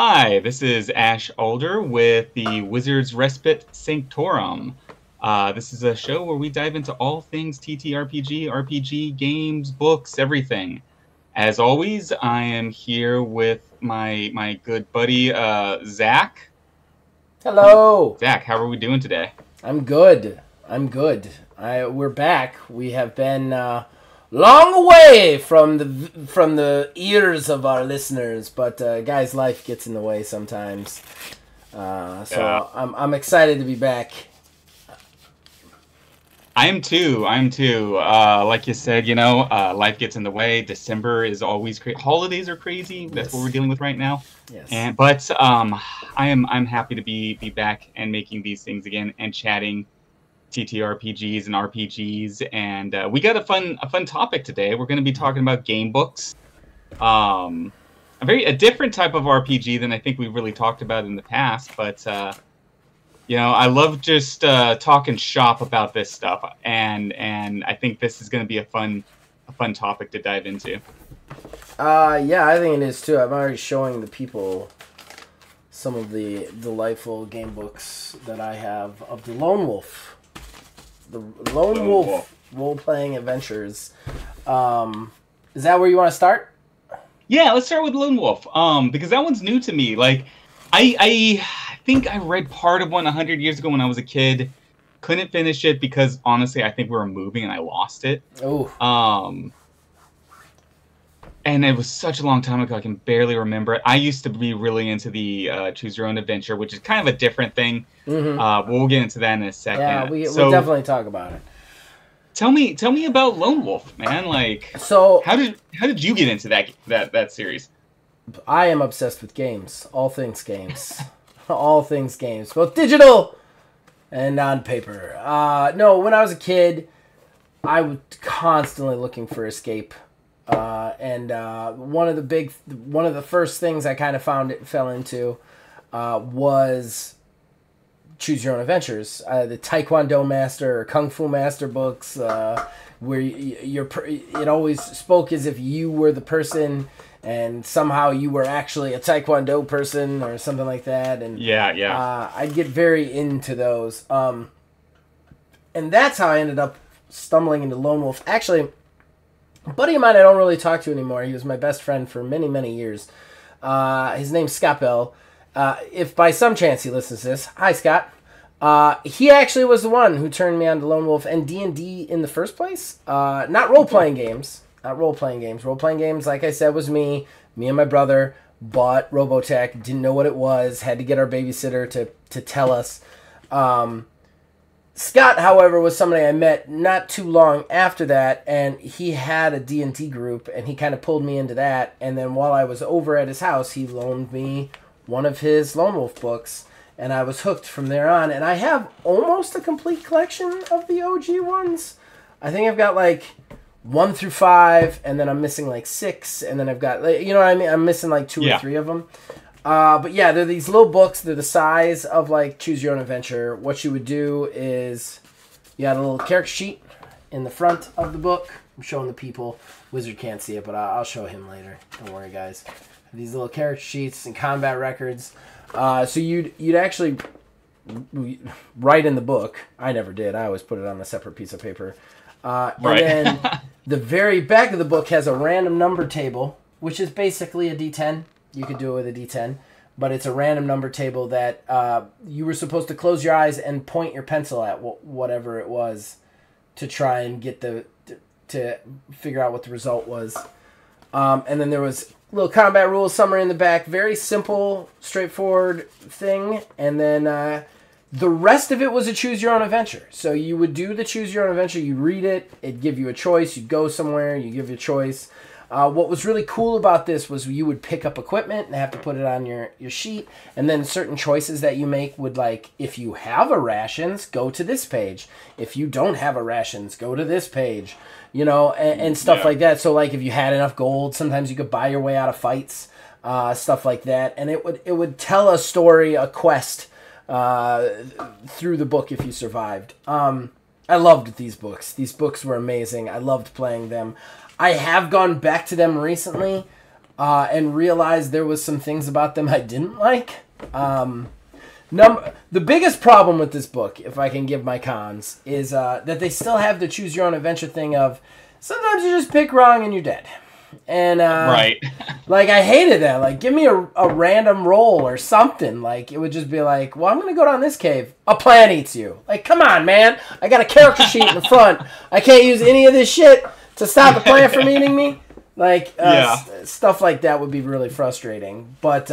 Hi, this is Ash Alder with the Wizards Respite Sanctorum. This is a show where we dive into all things TTRPG, RPG, games, books, everything. As always, I am here with my good buddy Zach. Hello. Zach, how are we doing today? I'm good. We're back. We have been long away from the ears of our listeners, but guys, life gets in the way sometimes. I'm excited to be back. I am too. Like you said, life gets in the way. December is always crazy. Holidays are crazy. That's what we're dealing with right now. Yes. But I'm happy to be back and making these things again and chatting TTRPGs and RPGs. And we got a fun topic today. We're going to be talking about game books. A different type of RPG than I think we've really talked about in the past, but. I love just talking shop about this stuff, and I think this is going to be a fun topic to dive into. Yeah, I think it is too. I'm already showing the people some of the delightful game books that I have of the Lone Wolf. The Lone Wolf role-playing adventures. Is that where you want to start? Yeah, let's start with Lone Wolf. Because that one's new to me. Like, I think I read part of one 100 years ago when I was a kid. Couldn't finish it because, honestly, I think we were moving and I lost it. Oh. And it was such a long time ago, I can barely remember it. I used to be really into the Choose Your Own Adventure, which is kind of a different thing. Mm-hmm. We'll get into that in a second. Yeah, we'll definitely talk about it. Tell me about Lone Wolf, man. Like, so how did you get into that series? I am obsessed with games, all things games. All things games, both digital and on paper. No, when I was a kid, I was constantly looking for escape. And one of the first things I kind of fell into was Choose Your Own Adventures, the Taekwondo Master or Kung Fu Master books, where it always spoke as if you were the person. And somehow you were actually a Taekwondo person or something like that. And yeah. I'd get very into those. And that's how I ended up stumbling into Lone Wolf. Actually, a buddy of mine I don't really talk to anymore. He was my best friend for many, many years. His name's Scott Bell. If by some chance he listens to this, hi Scott. He actually was the one who turned me on to Lone Wolf and D&D in the first place. Not role-playing games. Not role-playing games. Role-playing games, like I said, was me and my brother bought Robotech, didn't know what it was, had to get our babysitter to tell us. Scott, however, was somebody I met not too long after that, and he had a D&D group, and he kind of pulled me into that, and then while I was over at his house, he loaned me one of his Lone Wolf books, and I was hooked from there on, and I have almost a complete collection of the OG ones. I think I've got, 1 through 5, and then I'm missing 6, and then I've got, you know what I mean? I'm missing 2 or 3 of them. But yeah, they're these little books. They're the size of Choose Your Own Adventure. What you would do is you had a little character sheet in the front of the book. I'm showing the people. Wizard can't see it, but I'll show him later. Don't worry, guys. These little character sheets and combat records. So you'd actually write in the book. I never did. I always put it on a separate piece of paper. And then the very back of the book has a random number table, which is basically a D10. You could do it with a D10, but it's a random number table that you were supposed to close your eyes and point your pencil at whatever it was to try and get to figure out what the result was. And then there was little combat rules summary in the back, very simple, straightforward thing, and then the rest of it was a Choose Your Own Adventure. So you would do the Choose Your Own Adventure, you read it, it'd give you a choice, you'd go somewhere, you give you a choice. What was really cool about this was you would pick up equipment and have to put it on your sheet, and then certain choices that you make would, if you have a rations, go to this page. If you don't have a rations, go to this page, and stuff like that. So, if you had enough gold, sometimes you could buy your way out of fights, stuff like that. And it would tell a story, a quest, through the book if you survived. I loved these books. These books were amazing. I loved playing them. I have gone back to them recently, and realized there was some things about them I didn't like. The biggest problem with this book, if I can give my cons, is that they still have the choose your own adventure thing of sometimes you just pick wrong and you're dead. And right. Like, I hated that. Like, give me a random roll or something. Like, it would just be like, well, I'm gonna go down this cave. A plant eats you. Like, come on, man. I got a character sheet in the front. I can't use any of this shit to stop the plant from eating me. Like, stuff like that would be really frustrating. But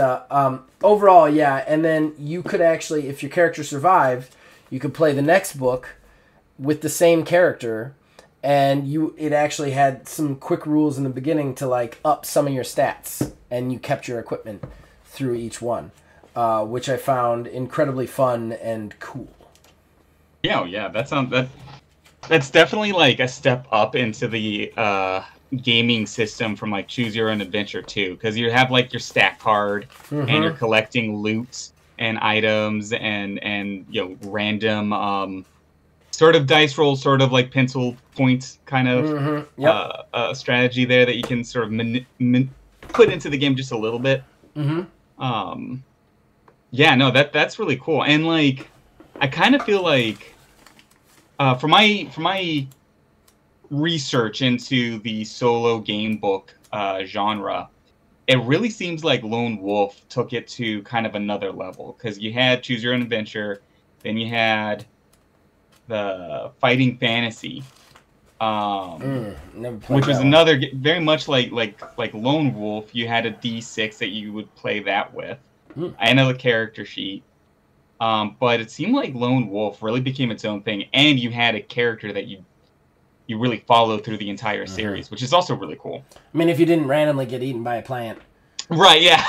overall, yeah. And then you could actually, if your character survived, you could play the next book with the same character. And it actually had some quick rules in the beginning to, like, up some of your stats. And you kept your equipment through each one, which I found incredibly fun and cool. Yeah, that's definitely, like, a step up into the gaming system from, like, Choose Your Own Adventure 2. Because you have, like, your stat card, and you're collecting loot and items and random... sort of dice roll, sort of like pencil points kind of strategy there that you can sort of put into the game just a little bit. Yeah, no, that's really cool. And like, I kind of feel like for my research into the solo game book genre, it really seems like Lone Wolf took it to kind of another level, because you had Choose Your Own Adventure, then you had the Fighting Fantasy, which was another very much like Lone Wolf. You had a D6 that you would play that with, and a character sheet. But it seemed like Lone Wolf really became its own thing, and you had a character that you really followed through the entire series, which is also really cool. I mean, if you didn't randomly get eaten by a plant. Right, yeah.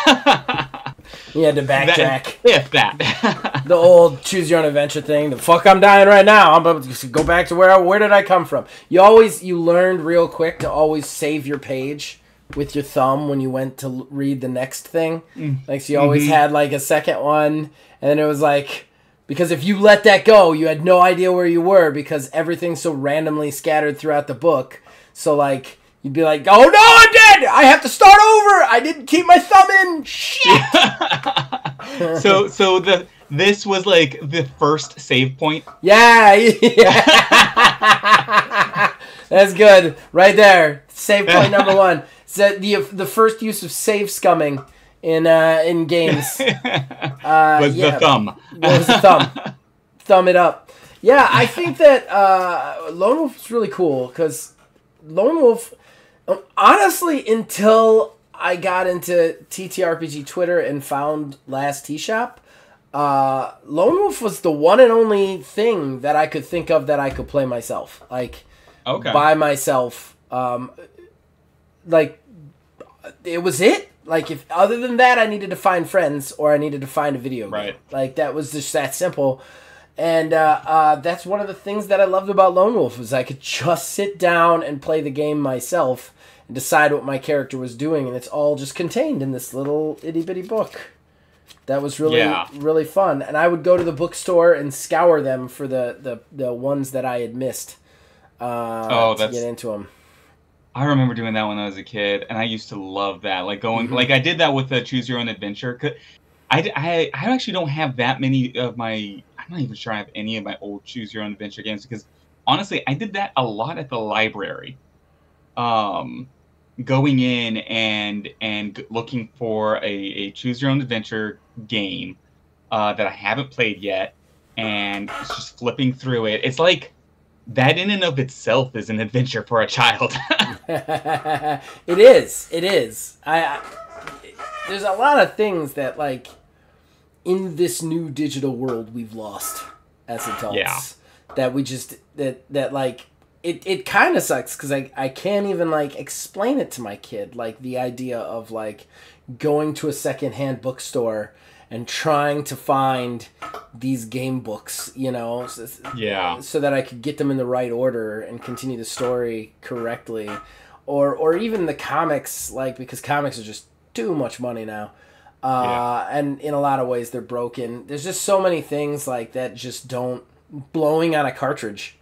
You had to backtrack. That. The old choose your own adventure thing. The fuck, I'm dying right now. I'm about to go back to where did I come from? You learned real quick to always save your page with your thumb when you went to read the next thing. Like, so you always had like a second one, and then it was like, because if you let that go, you had no idea where you were because everything's so randomly scattered throughout the book. So like, you'd be like, oh no, I'm dead! I have to start over! I didn't keep my thumb in! Shit! So this was like the first save point? Yeah. That's good. Right there. Save point number 1. So the first use of save scumming in games. Was the thumb. Was the thumb. Thumb it up. Yeah, I think that Lone Wolf is really cool because Lone Wolf, honestly, until I got into TTRPG Twitter and found Last T-Shop, Lone Wolf was the one and only thing that I could think of that I could play myself. Like, by myself. Like, it was it. Like, if other than that, I needed to find friends or I needed to find a video game. Right. Like, that was just that simple. And that's one of the things that I loved about Lone Wolf was I could just sit down and play the game myself and decide what my character was doing, and it's all just contained in this little itty-bitty book. That was really, really fun. And I would go to the bookstore and scour them for the ones that I had missed to get into them. I remember doing that when I was a kid, and I used to love that. Like going, like I did that with the Choose Your Own Adventure. I actually don't have that many of my. I'm not even sure I have any of my old Choose Your Own Adventure games because honestly, I did that a lot at the library. Going in and looking for a Choose Your Own Adventure game that I haven't played yet, and just flipping through it. It's like that in and of itself is an adventure for a child. It is. It is. There's a lot of things that, like, in this new digital world we've lost as adults. Yeah. That we just that like it kind of sucks because I can't even like explain it to my kid, like the idea of like going to a secondhand bookstore and trying to find these game books, you know, so that I could get them in the right order and continue the story correctly, or even the comics, like, because comics are just too much money now, and in a lot of ways they're broken. There's just so many things like that just don't blowing on a cartridge.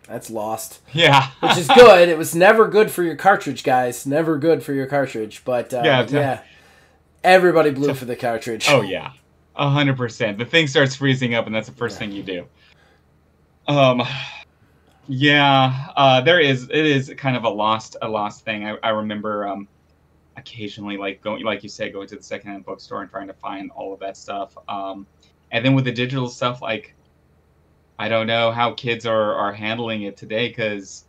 That's lost. Yeah. Which is good. It was never good for your cartridge, guys. Never good for your cartridge. But yeah, everybody blew for the cartridge. Oh yeah, 100%. The thing starts freezing up, and that's the first thing you do. Yeah, it is kind of a lost thing. I remember occasionally, like, going, like you said, going to the secondhand bookstore and trying to find all of that stuff. And then with the digital stuff, like, I don't know how kids are handling it today, because,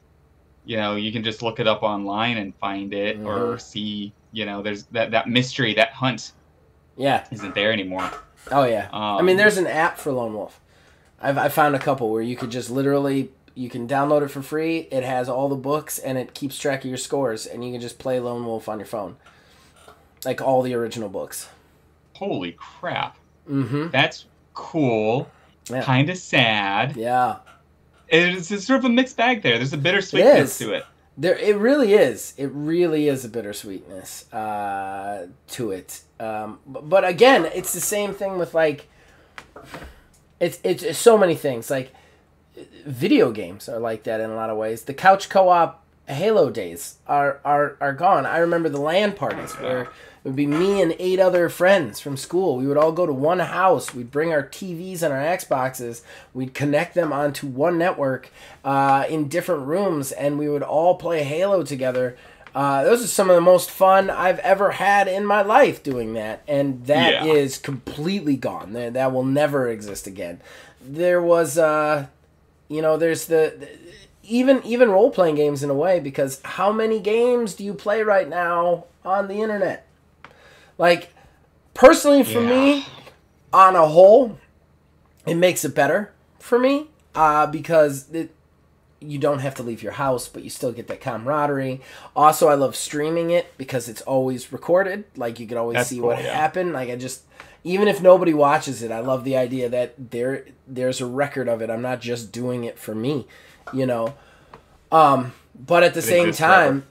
you know, you can just look it up online and find it, or see, you know, there's that mystery, that hunt. Yeah. Isn't there anymore. Oh, yeah. I mean, there's an app for Lone Wolf. I found a couple where you could just literally, you can download it for free. It has all the books, and it keeps track of your scores, and you can just play Lone Wolf on your phone. Like all the original books. Holy crap. Mm-hmm. That's cool. Yeah. Kind of sad. Yeah. It's sort of a mixed bag there. There's a bittersweetness to it. It really is. It really is a bittersweetness to it. But again, it's the same thing with, like, it's so many things. Like, video games are like that in a lot of ways. The couch co-op Halo days are gone. I remember the LAN parties where it would be me and 8 other friends from school. We would all go to one house. We'd bring our TVs and our Xboxes. We'd connect them onto one network in different rooms, and we would all play Halo together. Those are some of the most fun I've ever had in my life doing that, and that is completely gone. That will never exist again. There was, there's even role-playing games in a way, because how many games do you play right now on the internet? Like, personally for me, on a whole, it makes it better for me because you don't have to leave your house, but you still get that camaraderie. Also, I love streaming it because it's always recorded. Like, you can always see what happened. Like, even if nobody watches it, I love the idea that there's a record of it. I'm not just doing it for me, you know. But at the same time,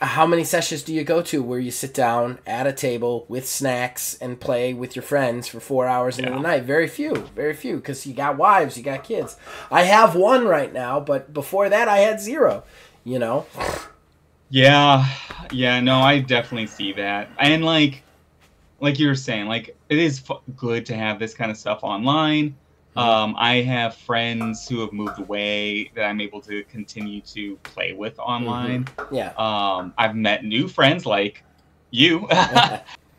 how many sessions do you go to where you sit down at a table with snacks and play with your friends for 4 hours into the night? Very few, because you got wives, you got kids. I have one right now, but before that I had 0, you know? Yeah, no, I definitely see that. And like you were saying, like, it is good to have this kind of stuff online. I have friends who have moved away that I'm able to continue to play with online. Mm-hmm. Yeah. I've met new friends like you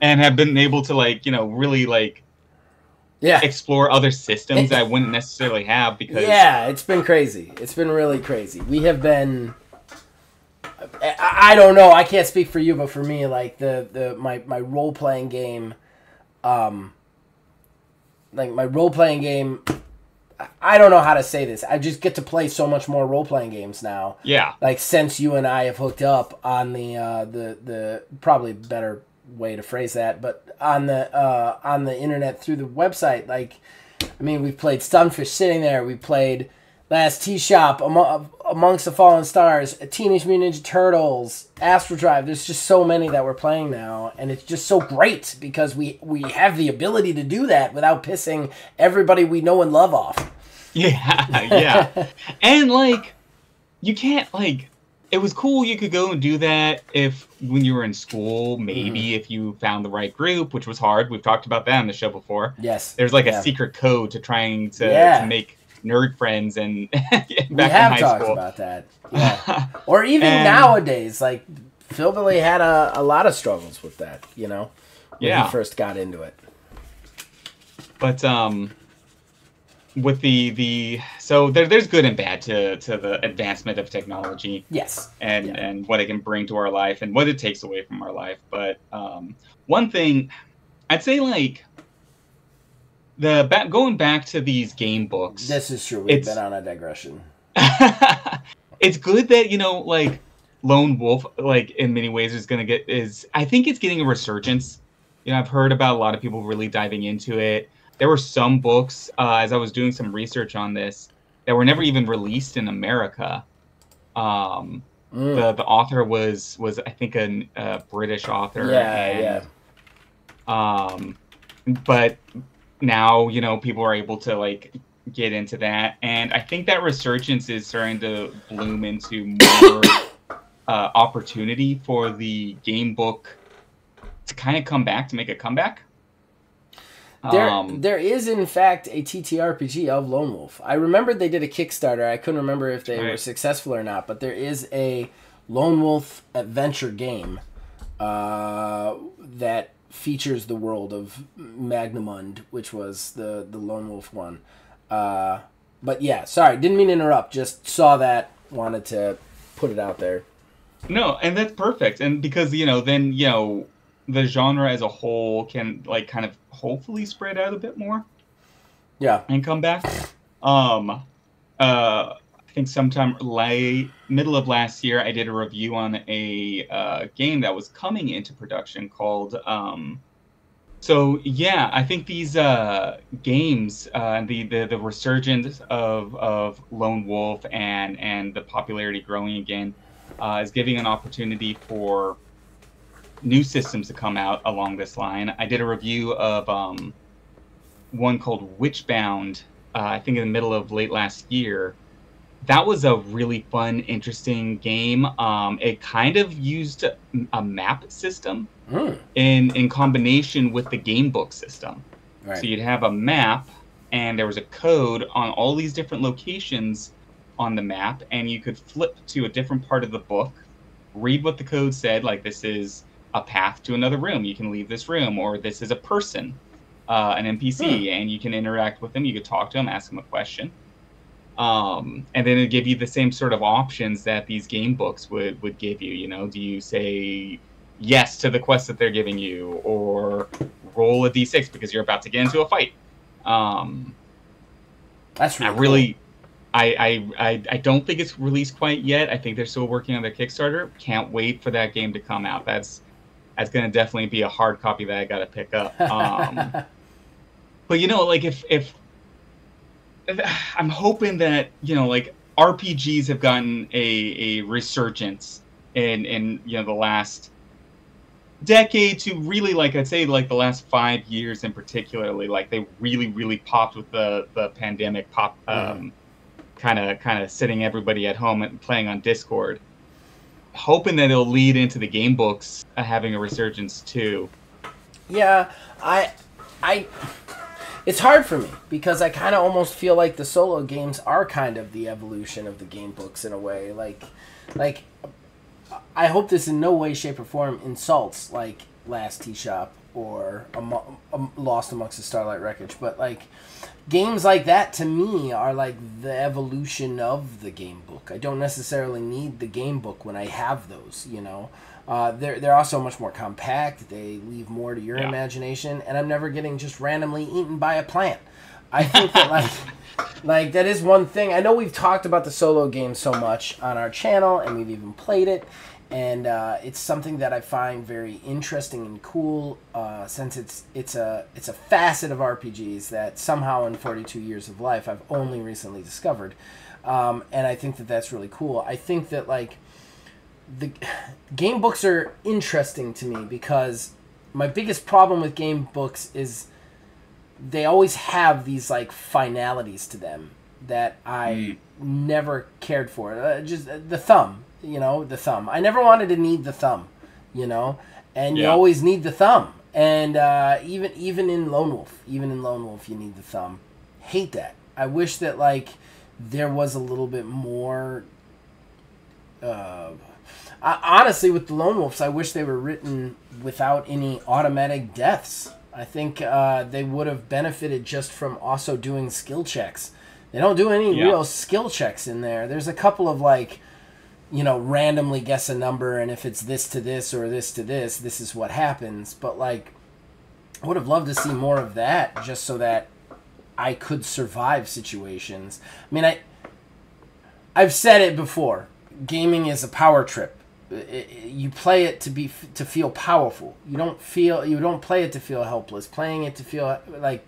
and have been able to, like, you know, really, like, explore other systems I wouldn't necessarily have, because... Yeah, it's been crazy. It's been really crazy. We have been... I don't know. I can't speak for you, but for me, like, my role-playing game... Like, my role-playing game, I don't know how to say this. I just get to play so much more role-playing games now. Yeah. Like, since you and I have hooked up on the probably better way to phrase that, but on the internet through the website. Like, I mean, we've played Stunfish Sitting There. We played Last Tea Shop, Amongst the Fallen Stars, Teenage Mutant Ninja Turtles, Astro Drive. There's just so many that we're playing now, and it's just so great because we have the ability to do that without pissing everybody we know and love off. Yeah. And, like, you can't, like, it was cool you could go and do that when you were in school, maybe if you found the right group, which was hard. We've talked about that on the show before. Yes. There's, like, a secret code to trying to make nerd friends and back in high talked school about that. Yeah. Or even nowadays, like, Philbilly had a lot of struggles with that, you know, when he first got into it. But with so there's good and bad to the advancement of technology. Yes. And what it can bring to our life and what it takes away from our life. But one thing I'd say, like, going back to these game books. This is true. We've been on a digression. It's good that, you know, like, Lone Wolf, like, in many ways I think it's getting a resurgence. You know, I've heard about a lot of people really diving into it. There were some books, as I was doing some research on this, that were never even released in America. The author was I think a British author. But now, you know, people are able to, like, get into that. And I think that resurgence is starting to bloom into more opportunity for the game book to kind of come back, to make a comeback. There is in fact a TTRPG of Lone Wolf. I remember they did a Kickstarter. I couldn't remember if they were successful or not, but there is a Lone Wolf adventure game that features the world of Magnamund, which was the Lone Wolf one. But yeah, sorry, didn't mean to interrupt. Just saw that, wanted to put it out there. No, and that's perfect. And because, then, the genre as a whole can like kind of hopefully spread out a bit more. Yeah. And come back. I think sometime middle of last year, I did a review on a game that was coming into production called so yeah, I think these games, the resurgence of Lone Wolf and the popularity growing again, is giving an opportunity for new systems to come out along this line. I did a review of one called Witchbound, I think in the middle of late last year. That was a really fun, interesting game. It kind of used a map system in combination with the game book system. Right. So you'd have a map, and there was a code on all these different locations on the map, and you could flip to a different part of the book, read what the code said, like this is a path to another room, you can leave this room, or this is a person, an NPC, and you can interact with them, you could talk to them, ask them a question. And then it'd give you the same sort of options that these game books would give you. Do you say yes to the quest that they're giving you, or roll a d6 because you're about to get into a fight? That's really cool. I don't think it's released quite yet. I think they're still working on their Kickstarter. Can't wait for that game to come out. That's going to definitely be a hard copy that I got to pick up. But like if I'm hoping that like RPGs have gotten a resurgence in the last decade to really, like I'd say like the last 5 years in particularly, like they really popped with the pandemic kind of sitting everybody at home and playing on Discord. Hoping that it'll lead into the game books having a resurgence too. Yeah, it's hard for me because I kind of almost feel like the solo games are kind of the evolution of the game books in a way. Like I hope this in no way, shape, or form insults like Last Tea Shop or Lost Amongst the Starlight Wreckage, but like games like that to me are like the evolution of the game book. I don't necessarily need the game book when I have those, They're also much more compact. They leave more to your imagination, and I'm never getting just randomly eaten by a plant. I think that like that is one thing. I know we've talked about the solo game so much on our channel, and we've even played it, and it's something that I find very interesting and cool. Since it's a facet of RPGs that somehow in 42 years of life I've only recently discovered, and I think that that's really cool. I think that like the game books are interesting to me because my biggest problem with game books is they always have these like finalities to them that I never cared for. Just the thumb, the thumb. I never wanted to need the thumb, and you always need the thumb. And even in Lone Wolf, you need the thumb. Hate that. I wish that like there was a little bit more. Honestly, with the Lone Wolves, I wish they were written without any automatic deaths. I think they would have benefited just from also doing skill checks. They don't do any real skill checks in there. There's a couple of like, randomly guess a number, and if it's this to this or this to this, this is what happens. But like, I would have loved to see more of that just so that I could survive situations. I mean, I've said it before. Gaming is a power trip. You play it to feel powerful. You don't play it to feel helpless. Playing it to feel like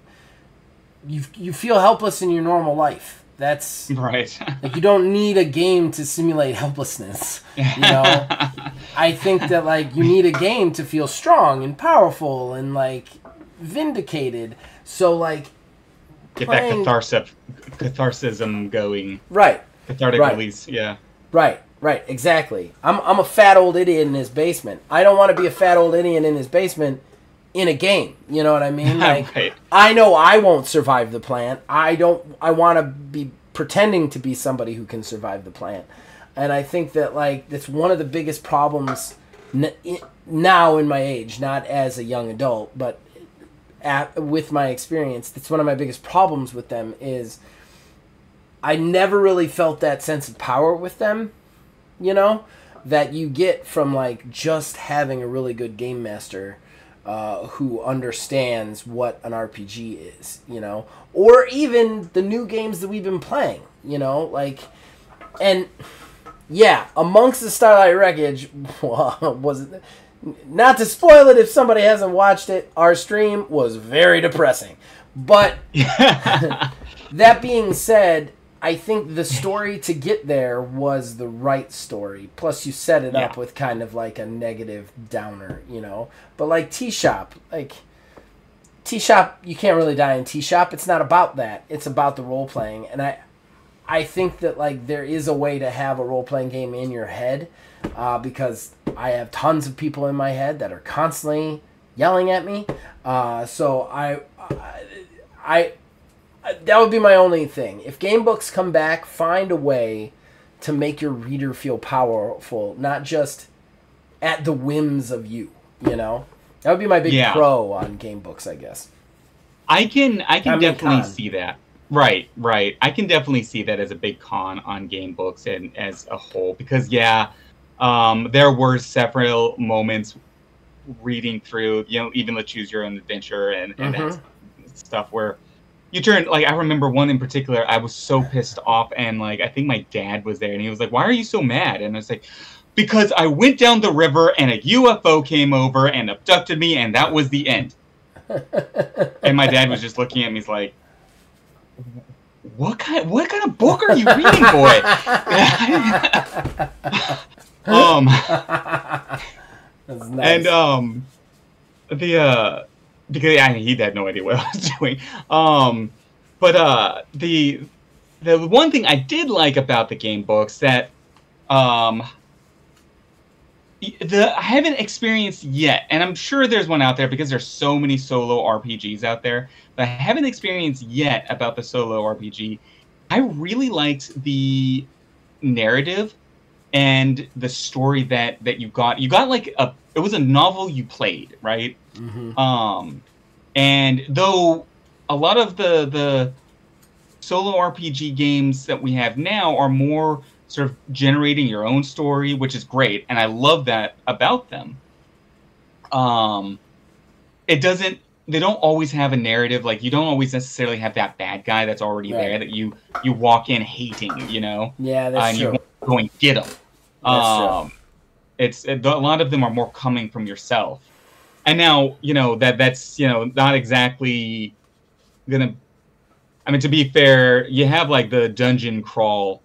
you feel helpless in your normal life. That's right. Like you don't need a game to simulate helplessness. I think that like you need a game to feel strong and powerful and like vindicated. So like get that playing catharsism going. right, Cathartic right, release, yeah. right, exactly. I'm a fat old idiot in his basement. I don't want to be a fat old idiot in his basement in a game. You know what I mean? Like, Right. I know I won't survive the plant. I want to be pretending to be somebody who can survive the plant. And I think that, like, that's one of the biggest problems now in my age, not as a young adult, but with my experience. That's one of my biggest problems with them is I never really felt that sense of power with them, you know, that you get from, like, just having a really good game master who understands what an RPG is, you know, or even the new games that we've been playing, you know, like, and yeah, amongst the Starlight Wreckage, was it, not to spoil it if somebody hasn't watched it, our stream was very depressing, but that being said, I think the story to get there was the right story. Plus, you set it up with kind of like a negative downer, you know. But like T-Shop, you can't really die in T-Shop. It's not about that. It's about the role playing, and I think that, like, there is a way to have a role playing game in your head, because I have tons of people in my head that are constantly yelling at me. So I that would be my only thing. If game books come back, find a way to make your reader feel powerful, not just at the whims of you, you know? That would be my big pro on game books, I guess. I can definitely see that. Right. I can definitely see that as a big con on game books and as a whole, because there were several moments reading through, you know, even the Choose Your Own Adventure and that stuff where you turn, like, I remember one in particular, I was so pissed off, and, like, I think my dad was there, and he was like, "Why are you so mad?" And I was like, "Because I went down the river, and a UFO came over and abducted me, and that was the end." And my dad was just looking at me, he's like, what kind of book are you reading, boy? That's nice. And because he had no idea what I was doing. But the one thing I did like about the game books that I haven't experienced yet, and I'm sure there's one out there because there's so many solo RPGs out there, but I haven't experienced yet about the solo RPG. I really liked the narrative and the story that you got. You got, like, it was a novel you played, right? And though a lot of the solo RPG games that we have now are more sort of generating your own story, which is great, and I love that about them. They don't always have a narrative. Like, you don't always necessarily have that bad guy that's already there that you walk in hating, you know? Yeah, that's true. You want to go and get them. A lot of them are more coming from yourself. And now, you know, that's, you know, not exactly gonna, I mean, to be fair, you have, like, the dungeon crawl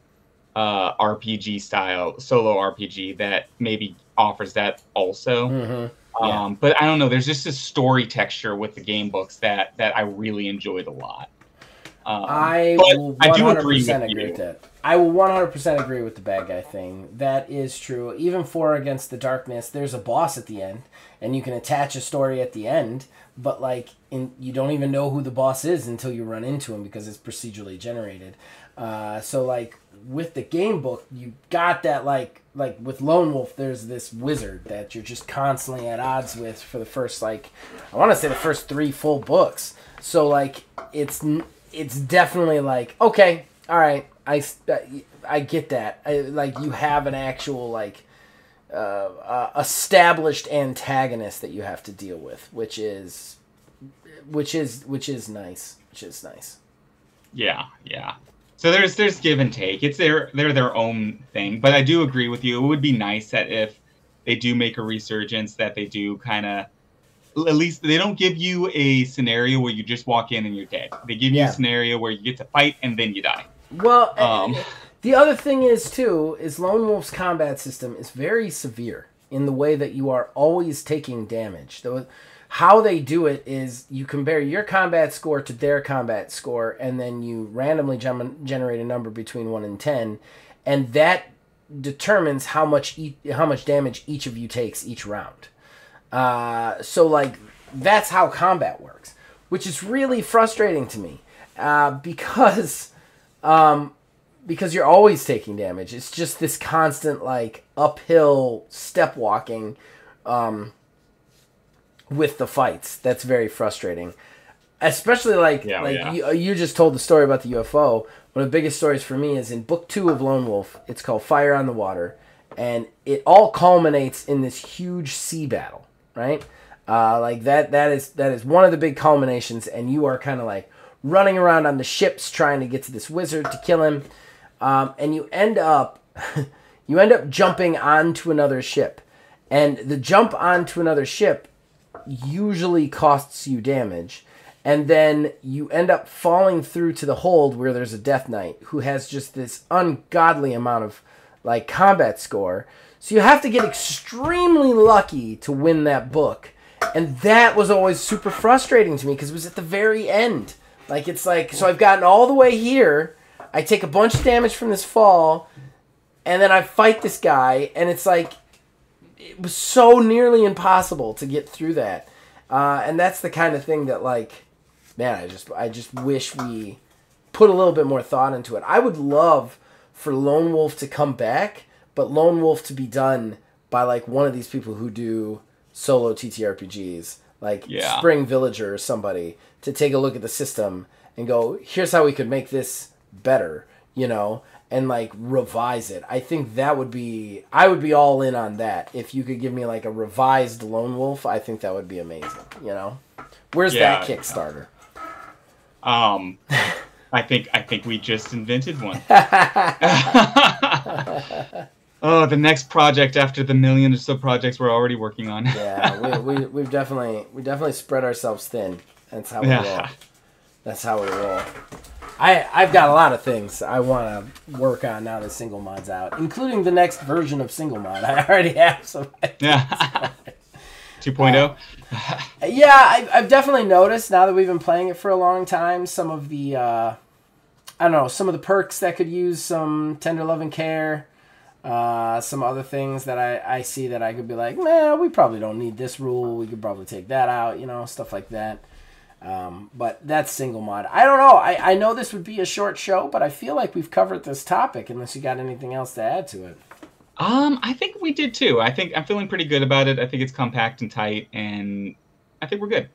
RPG style solo RPG that maybe offers that also. But I don't know, there's just a story texture with the game books that I really enjoyed a lot. I will 100% agree with that. I will 100% agree with the bad guy thing. That is true. Even for Against the Darkness, there's a boss at the end, and you can attach a story at the end, but, like, you don't even know who the boss is until you run into him because it's procedurally generated. So, like, with the game book, you got that, like with Lone Wolf, there's this wizard that you're just constantly at odds with for the first, like, I want to say the first 3 full books. So, like, it's definitely like, okay, all right, I get that. Like, you have an actual, like, established antagonist that you have to deal with, which is nice. Yeah. So there's give and take. It's they're their own thing, but I do agree with you. It would be nice that if they do make a resurgence, that they do kind of, at least they don't give you a scenario where you just walk in and you're dead. They give you a scenario where you get to fight and then you die. Well, the other thing is, too, is Lone Wolf's combat system is very severe in the way that you are always taking damage. how they do it is you compare your combat score to their combat score, and then you randomly generate a number between 1 and 10, and that determines how much damage each of you takes each round. So like that's how combat works, which is really frustrating to me, because you're always taking damage. It's just this constant like uphill step walking with the fights. That's very frustrating. Especially like You just told the story about the UFO. One of the biggest stories for me is in book 2 of Lone Wolf. It's called Fire on the Water, and it all culminates in this huge sea battle, right? Like that is one of the big culminations, and you are kind of like running around on the ships trying to get to this wizard to kill him, and you end up jumping onto another ship, and the jump onto another ship usually costs you damage, and then you end up falling through to the hold where there's a Death Knight who has just this ungodly amount of like combat score. So you have to get extremely lucky to win that book. And that was always super frustrating to me because it was at the very end. Like, it's like, so I've gotten all the way here, I take a bunch of damage from this fall, and then I fight this guy, and it's like, it was so nearly impossible to get through that. And that's the kind of thing that, like, man, I just wish we put a little bit more thought into it. I would love for Lone Wolf to come back, but Lone Wolf to be done by, like, one of these people who do solo TTRPGs, like Spring Villager or somebody, to take a look at the system and go, here's how we could make this better, you know, and like revise it. I think I would be all in on that. If you could give me like a revised Lone Wolf, I think that would be amazing, you know. Where's that Kickstarter? I think we just invented one. Oh, the next project after the million or so projects we're already working on. Yeah, we've definitely spread ourselves thin. That's how we roll. That's how we roll. I've got a lot of things I want to work on now that Single Mod's out, including the next version of Single Mod. I already have some. Yeah. 2.0. Yeah, I've definitely noticed now that we've been playing it for a long time, some of the some of the perks that could use some tender love and care. Some other things that I see that I could be like, man, we probably don't need this rule. We could probably take that out, you know, stuff like that. But that's Single Mod. I don't know. I know this would be a short show, but I feel like we've covered this topic unless you got anything else to add to it. I think we did too. I'm feeling pretty good about it. I think it's compact and tight, and I think we're good.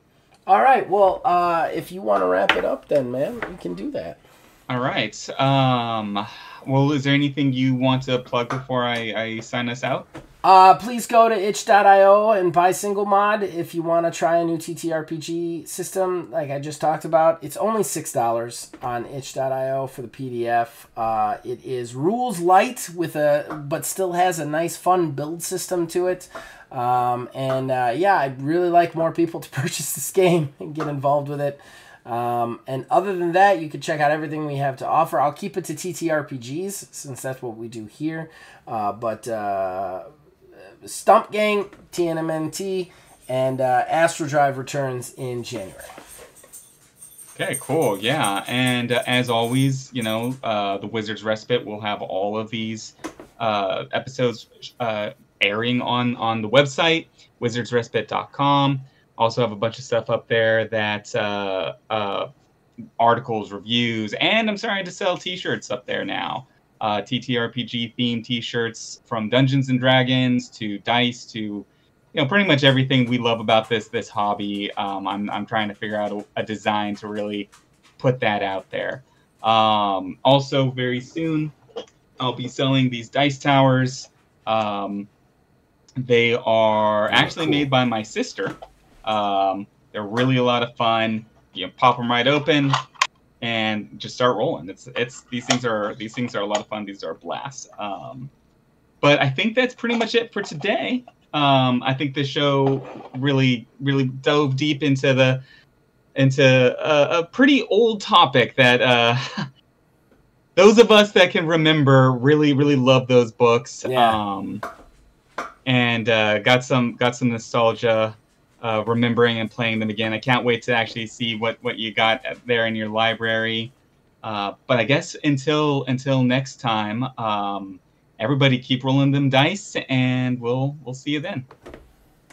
All right. Well, if you want to wrap it up then, man, we can do that. All right. Well, is there anything you want to plug before I sign us out? Please go to itch.io and buy Single Mod if you want to try a new TTRPG system like I just talked about. It's only $6 on itch.io for the PDF. It is rules light but still has a nice fun build system to it. I'd really like more people to purchase this game and get involved with it. And other than that, you can check out everything we have to offer. I'll keep it to TTRPGs since that's what we do here. But Stump Gang, TNMNT, and Astro Drive returns in January. Okay, cool. Yeah, and as always, you know, the Wizard's Respite will have all of these episodes airing on the website, wizardsrespite.com. Also have a bunch of stuff up there that articles, reviews, and I'm starting to sell t-shirts up there now. TTRPG themed t-shirts from Dungeons and Dragons to dice to, you know, pretty much everything we love about this hobby. I'm trying to figure out a design to really put that out there. Also very soon I'll be selling these dice towers. They are actually made by my sister. They're really a lot of fun. You know, pop them right open and just start rolling. These things are a lot of fun. These are a blast. But I think that's pretty much it for today. I think the show really dove deep into a pretty old topic that those of us that can remember really love those books. Yeah. And got some nostalgia remembering and playing them again. I can't wait to actually see what you got there in your library. But I guess until next time, everybody keep rolling them dice, and we'll see you then.